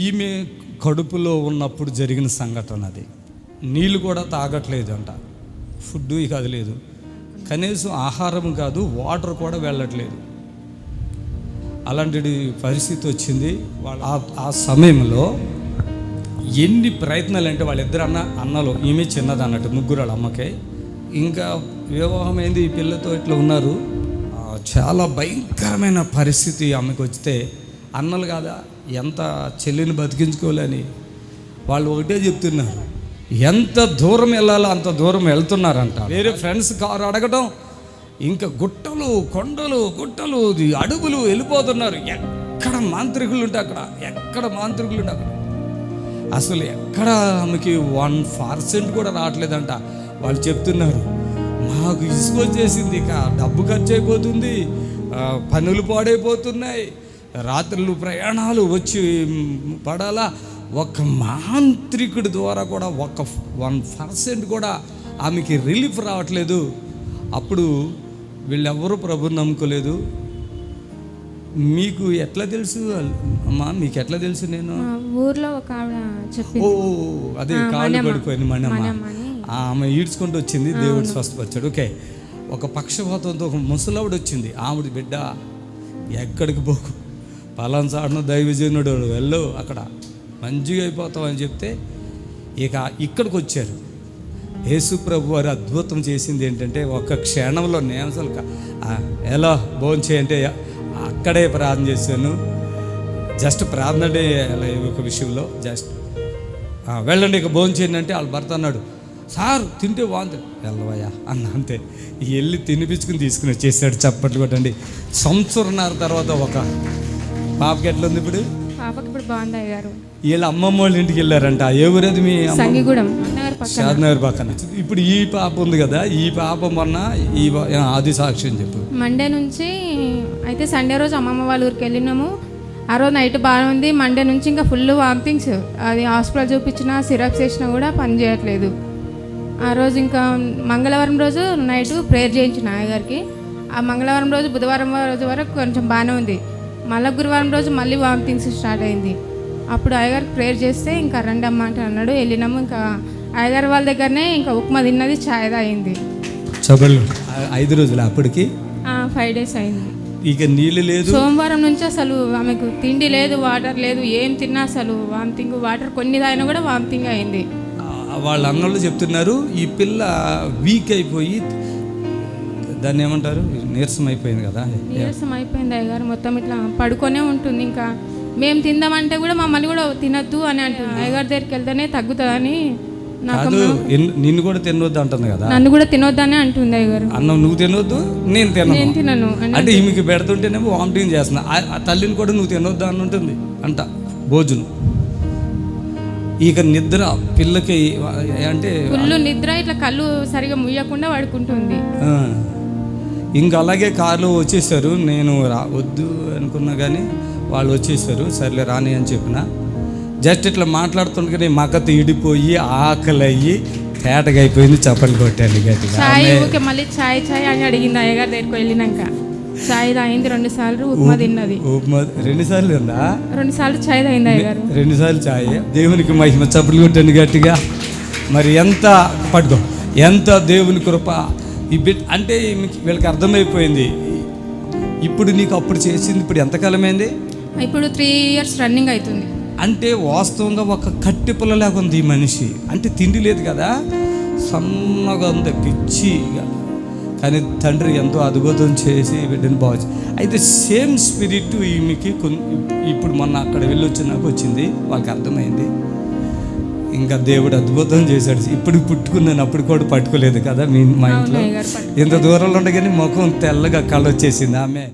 ఈమె కడుపులో ఉన్నప్పుడు జరిగిన సంఘటన అది. నీళ్ళు కూడా తాగట్లేదు అంట, ఫుడ్ ఇక అది లేదు, కనీసం ఆహారం కాదు వాటర్ కూడా వెళ్ళట్లేదు. అలాంటి పరిస్థితి వచ్చింది. ఆ సమయంలో ఎన్ని ప్రయత్నాలు అంటే వాళ్ళిద్దరు అన్నలు, ఈమె చిన్నది అన్నట్టు, ముగ్గురు వాళ్ళ అమ్మకే. ఇంకా వివాహమైంది, ఈ పిల్లతో ఇట్లా ఉన్నారు. చాలా భయంకరమైన పరిస్థితి ఆమెకు వస్తే అన్నలు కాదా ఎంత చెల్లిని బతికించుకోవాలని వాళ్ళు ఒకటే చెప్తున్నారు. ఎంత దూరం వెళ్ళాలో అంత దూరం వెళ్తున్నారంట. వేరే ఫ్రెండ్స్ కారు అడగటం, ఇంకా గుట్టలు కొండలు గుట్టలు అడుగులు వెళ్ళిపోతున్నారు. ఎక్కడ మాంత్రికులు ఉంటే అక్కడ, ఎక్కడ మాంత్రికులు ఉంటే అక్కడ. అసలు ఎక్కడ ఆమెకి 1% కూడా రావట్లేదంట. వాళ్ళు చెప్తున్నారు, మాకు ఇసుక వచ్చేసింది, ఇక డబ్బు ఖర్చు అయిపోతుంది, పనులు పాడైపోతున్నాయి, రాత్రులు ప్రయాణాలు వచ్చి పడాలా. ఒక మాంత్రికుడి ద్వారా కూడా 1% కూడా ఆమెకి రిలీఫ్ రావట్లేదు. అప్పుడు వీళ్ళెవ్వరూ ప్రభుని నమ్ముకోలేదు. మీకు ఎట్లా తెలుసు అమ్మా, మీకు ఎట్లా తెలుసు? నేను ఊర్లో ఒక ఆవిడ చెప్పింది. అదే కాళ్ళు పడిపోయింది మణమ్మ, ఆమె ఈడ్చుకుంటూ వచ్చింది, దేవుడు స్వస్థపరిచాడు. ఓకే, ఒక పక్షపాతంతో ఒక ముసలావిడ వచ్చింది, ఆవిడ బిడ్డ ఎక్కడికి పోకు, పలానా దైవజనుడు వెళ్ళు, అక్కడ మంచిగా అయిపోతావు అని చెప్తే ఇక ఇక్కడికి వచ్చారు. యేసు ప్రభు వారు అద్భుతం చేసింది ఏంటంటే, ఒక్క క్షణంలో నేను అసలు ఎలా భోంచేయంటే అక్కడే ప్రార్థన చేశాను. జస్ట్ ప్రార్థన ఒక విషయంలో జస్ట్ వెళ్ళండి ఇక భోంచేయండి అంటే వాళ్ళ భర్త అన్నాడు, సార్ తింటే వాంతి వెళ్ళవయ్యా అన్న. అంతే, వెళ్ళి తినిపించుకుని తీసుకుని వచ్చేసాడు. చప్పట్లు కొట్టండి. సంవత్సరంన్నర తర్వాత ఒక పాపకి ఎట్లా ఉంది ఇప్పుడు? పాపకి ఇప్పుడు బాగుంది అయ్యారు. వీళ్ళ అమ్మమ్మ వాళ్ళ ఇంటికి వెళ్ళారంట. ఏ ఊరది? మీ సంగిగూడెం, షాద్నగర్ పక్కన. ఇప్పుడు ఈ పాప ఉంది కదా, ఈ పాప మొన్న ఆది సాక్ష్యం చెప్పు. మండే నుంచి అయితే సండే రోజు అమ్మమ్మ వాళ్ళ ఊరికి వెళ్ళినాము. ఆ రోజు నైట్ బాగానే ఉంది. మండే నుంచి ఇంకా ఫుల్ వామిటింగ్స్. అది హాస్పిటల్ చూపించినా సిరప్స్ వేసినా కూడా పని చేయట్లేదు. ఆ రోజు ఇంకా మంగళవారం రోజు నైట్ ప్రేయర్ చేయించిన అయ్యగారికి. ఆ మంగళవారం రోజు బుధవారం రోజు వరకు కొంచెం బాగానే ఉంది. మళ్ళీ గురువారం రోజు మళ్ళీ వామిటింగ్స్ స్టార్ట్ అయింది. అప్పుడు అయ్యగారికి ప్రేయర్ చేస్తే ఇంకా రండి అమ్మ అంటే అన్నాడు. వెళ్ళినాము. ఇంకా అయ్యగారి వాళ్ళ దగ్గరనే ఇంకా ఉప్మా తిన్నది, ఛాయ్ తాగింది. 5 రోజులు అప్పటికి 5 days అయింది. ఇక నీళ్ళు లేదు. సోమవారం నుంచి అసలు ఆమెకు తిండి లేదు, వాటర్ లేదు, ఏం తిన్నా అసలు వామిటింగ్. వాటర్ కొన్ని తాగినా కూడా వామిటింగ్ అయింది. వాళ్ళ అన్నోళ్ళు చెప్తున్నారు, ఈ పిల్ల వీక్ అయిపోయి, దాన్ని ఏమంటారు, నీరసం అయిపోయింది కదా. నీరసం అయిపోయింది అయ్యగారు, మొత్తం ఇట్లా పడుకొనే ఉంటుంది. ఇంకా మేము తిందామంటే కూడా మమ్మల్ని కూడా తినొద్దు అని అంటుంది. అయ్యగారి దగ్గరికి వెళ్తేనే తగ్గుతుందని. నిన్ను కూడా తినొద్దు అంటుంది కదా. నన్ను కూడా తినొద్దని అంటుంది అయ్యగారు. అన్నం నువ్వు తినొద్దు, నేను తినను అంటే ఈమెకి పెడుతుంటేనేమో వామిటింగ్ చేస్తున్నా. ఆ తల్లిని కూడా నువ్వు తినొద్దు అని ఉంటుంది అంట. భోజనం ఇక నిద్ర పిల్లకి అంటే ఫుల్ నిద్ర, ఇట్లా కళ్ళు సరిగా ముయ్యకుండా పడుకుంటుంది. ఇంకా అలాగే కార్లో వచ్చేసారు. నేను వద్దు అనుకున్నా కానీ వాళ్ళు వచ్చేసారు. సర్లే రాని అని చెప్పిన. జస్ట్ ఇట్లా మాట్లాడుతుండగానే మగత ఇడిపోయి ఆకలి అయ్యి తేటగా అయిపోయింది. చప్పట్లు కొట్టాను గట్టిగా. ఛాయ్ మళ్ళీ ఛాయ్ ఛాయ్ అని అడిగింది అయ్యగారి దగ్గరికి వెళ్ళినాక. ఛాయ్ తాగింది 2 సార్లు, ఉప్మా తిన్నది. ఉప్మా 2 సార్లు ఉందా? 2 సార్లు ఛాయ్ తాగింది అయ్యగారు. 2 సార్లు ఛాయ్. దేవునికి మహిమ. చప్పట్లు కొట్టాను గట్టిగా. మరి ఎంత పట్టుకో, ఎంత దేవుని కృప. ఈ బిట్ అంటే వీళ్ళకి అర్థమైపోయింది. ఇప్పుడు నీకు అప్పుడు చేసింది ఇప్పుడు ఎంతకాలమైంది? ఇప్పుడు 3 years రన్నింగ్ అవుతుంది. అంటే వాస్తవంగా ఒక కట్టి పుల్లలాగా ఉంది ఈ మనిషి. అంటే తిండి లేదు కదా, సన్నగా ఉంది, పిచ్చిగా. కానీ తండ్రి ఎంతో అద్భుతం చేసి బిడ్డని బాగు. అయితే సేమ్ స్పిరిట్ ఈమెకి ఇప్పుడు మొన్న అక్కడ వెళ్ళొచ్చినాక వచ్చింది. వాళ్ళకి అర్థమైంది. ఇంకా దేవుడు అద్భుతం చేశాడు. ఇప్పుడు పుట్టుకున్నాను, అప్పుడు కూడా పట్టుకోలేదు కదా మా ఇంట్లో. ఎంత దూరంలో ఉండగానే ముఖం తెల్లగా కళ్ళు వచ్చేసింది ఆమె.